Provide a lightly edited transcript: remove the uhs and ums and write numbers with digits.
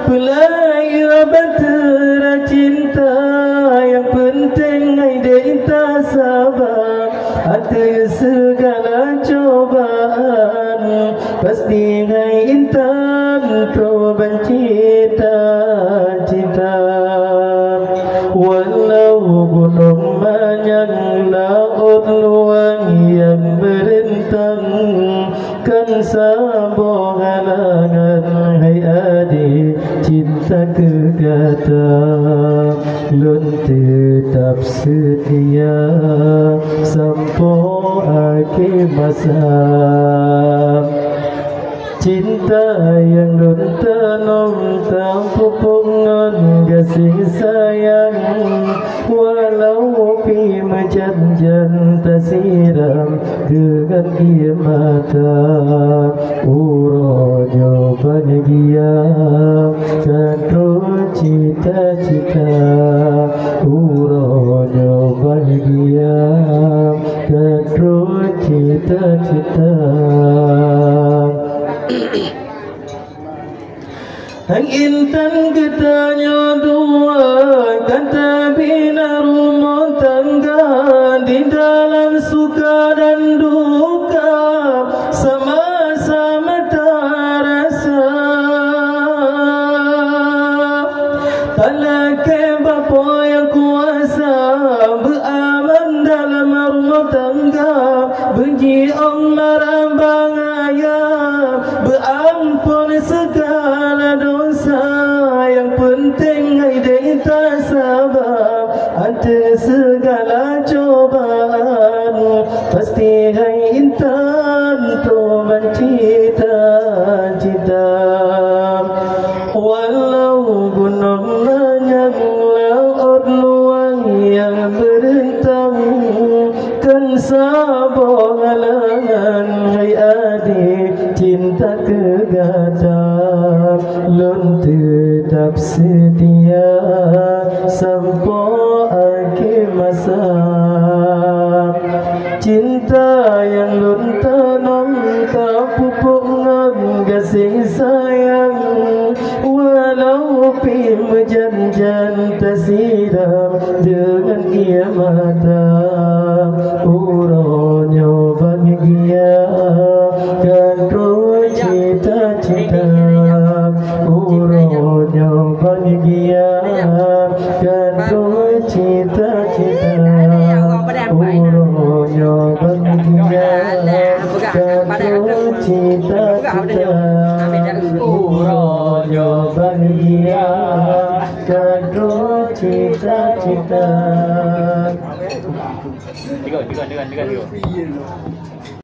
Pelaya batera cinta, yang penting kita sabar. Atas segala cobaan, pasti intan perubahan cita-cita. Walau gunung banyak, laut luang yang berentang, kan sambung halangan. Hai adik cinta kegata, lun tetap setia sampai akhir masa. Cinta yang lun tanam tak pupungan kasih sayang, walau pi mejan-jan tersiram dengan dia mata. Uronya bahagia dan cita-cita, uronya bahagia dan cita-cita. Ang intan katanya dua, kata bina rumah tangga, di dalam suka dan duka sama-sama terasa. Talakai bapa yang kuasa, beraman dalam rumah tangga, benci Allah rambang ayah, berampun segala dosa. Yang penting kita sabar atas segala cobaan, pasti intan perubahan cita-cita. Walau gunung banyak, laut luang yang berentang, kan sabar halangan. Hai adik cinta kegata, lun tetap setia sampai akhir masa. Cinta yang lun tanam tak pupungan kasih sayang, walau pi mejan-jan tersiram dengan ia mata. Uronya bahagia kan cita-cita, uronya bahagia kan cita-cita, uronya bahagia kan cita-cita, uronya bahagia kan cita-cita.